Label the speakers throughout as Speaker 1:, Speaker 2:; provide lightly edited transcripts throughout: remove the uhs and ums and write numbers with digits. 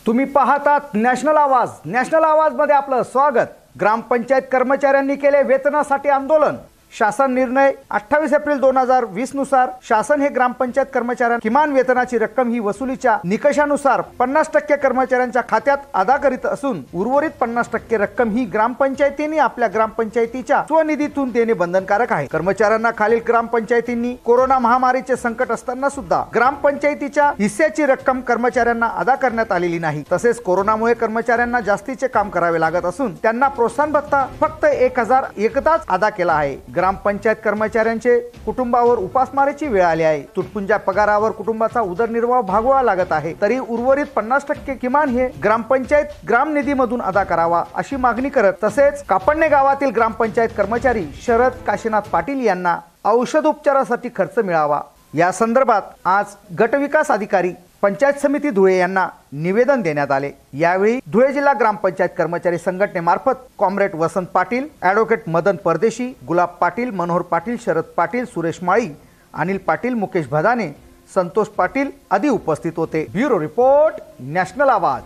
Speaker 1: तुम्ही पाहतात नॅशनल आवाज। नॅशनल आवाज मध्ये आपलं स्वागत। ग्रामपंचायत कर्मचाऱ्यांनी केले वेतनासाठी आंदोलन। शासन निर्णय 28 एप्रिल 2020 नुसार शासन हे ग्रामपंचायत कर्मचाऱ्यांना किमान वेतनाची रक्कम ही वसुलीच्या निकषानुसार 50% कर्मचाऱ्यांच्या खात्यात अदा करीत असून उर्वरित 50% रक्कम ही ग्रामपंचायतींनी आपल्या ग्रामपंचायतीच्या स्वनिधीतून देणे बंधनकारक आहे। कर्मचाऱ्यांना खालील ग्रामपंचायतींनी कोरोना महामारीचे संकट असताना सुद्धा ग्रामपंचायतीच्या हिस्स्याची रक्कम कर्मचाऱ्यांना अदा करण्यात आलेली नाही। तसेच कोरोनामुळे कर्मचाऱ्यांना जास्तीचे काम करावे लागत असून त्यांना प्रोत्साहन भत्ता फक्त 1000 एकदाच अदा केला आहे। ग्रामपंचायत कर्मचाऱ्यांचे कुटुंबावर उपासमारीची वेळ आली आहे। तुटपुंजा पगारावर कुटुंबाचा उदरनिर्वाह भागवावा लागत आहे, तरी उर्वरित 50% किमान हे ग्रामपंचायत ग्रामनिधीमधून अदा करावा अशी मागणी करत तसेच कापडणे गावातील ग्रामपंचायत कर्मचारी शरद काशीनाथ पाटील यांना औषध उपचारासाठी खर्च मिळावा या संदर्भात आज गटविकास अधिकारी पंचायत समिती धुळे यांना निवेदन देण्यात आले। यावेळी धुळे जिल्हा ग्रामपंचायत कर्मचारी संघटनेमार्फत कॉम्रेड वसंत पाटील, ॲडव्होकेट मदन परदेशी, गुलाब पाटील, मनोहर पाटील, शरद पाटील, सुरेश माळी, अनिल पाटील, मुकेश भदाने, संतोष पाटील आदी उपस्थित होते। ब्युरो रिपोर्ट, नॅशनल आवाज।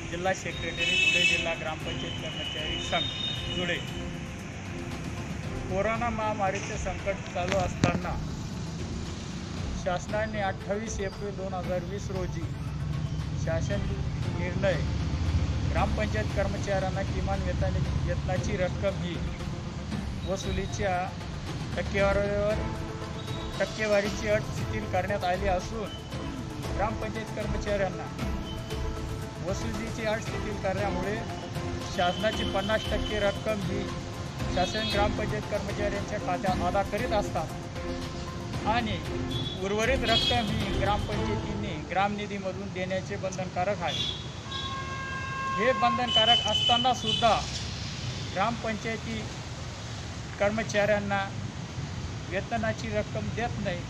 Speaker 2: जिल्हा सेक्रेटरी धुळे जिल्हा ग्रामपंचायत कर्मचारी संघ धुळे। कोरोना महामारीचे संकट चालू असताना शासनाने 28 एप्रिल 2020 रोजी शासन निर्णय ग्रामपंचायत कर्मचाऱ्यांना किमान वेतनाची रक्कम ही वसुलीच्या टक्केवारीची अट शिथिल करण्यात आली असून ग्रामपंचायत कर्मचाऱ्यांना वसुलीची अट शिथिल करण्यामुळे शासनाची 50% रक्कम ही शासन ग्रामपंचायत कर्मचाऱ्यांच्या खात्यात अदा करीत असतात आणि उर्वरित रक्कम ही ग्रामपंचायतींनी ग्रामनिधीमधून देण्याचे बंधनकारक आहे। हे बंधनकारक असताना सुद्धा ग्रामपंचायती कर्मचाऱ्यांना वेतनाची रक्कम देत नाही।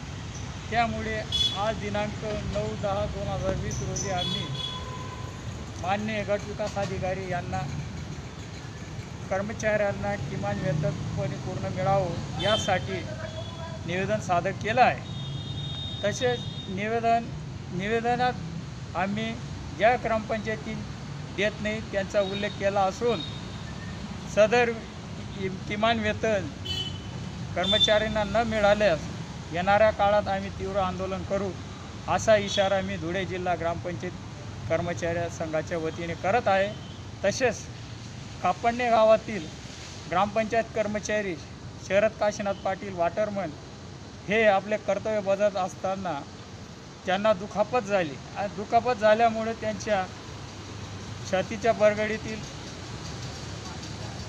Speaker 2: त्यामुळे आज दिनांक 9/10/2020 रोजी आम्ही माननीय गटविकास अधिकारी यांना कर्मचाऱ्यांना किमान वेतन परिपूर्ण मिळावं यासाठी निवेदन सादर केलं आहे। तसेच निवेदनात आम्ही ज्या ग्रामपंचायती देत नाही त्यांचा उल्लेख केला असून सदर किमान वेतन कर्मचाऱ्यांना न मिळाल्यास येणाऱ्या काळात आम्ही तीव्र आंदोलन करू असा इशारा मी धुळे जिल्हा ग्रामपंचायत कर्मचारी संघाच्या वतीने करत आहे। तसेच कापडणे गावातील ग्रामपंचायत कर्मचारी शरद काशीनाथ पाटील वाटरमन हे आपले कर्तव्य बजावत असताना त्यांना दुखापत झाली आणि दुखापत झाल्यामुळे त्यांच्या छातीच्या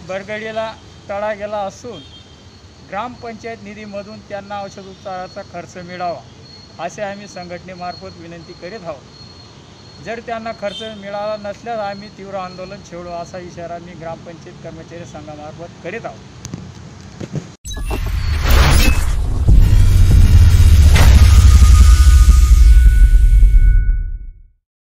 Speaker 2: बरगडीला तडा गेला असून ग्रामपंचायत निधीमधून त्यांना औषध उपचाराचा खर्च मिळावा असे आम्ही संघटनेमार्फत विनंती करीत आहोत। जर त्यांना खर्च मिळाला नसल्यास आम्ही तीव्र आंदोलन छेडू असा इशारा मी ग्रामपंचायत कर्मचारी संघामार्फत करीत आहोत।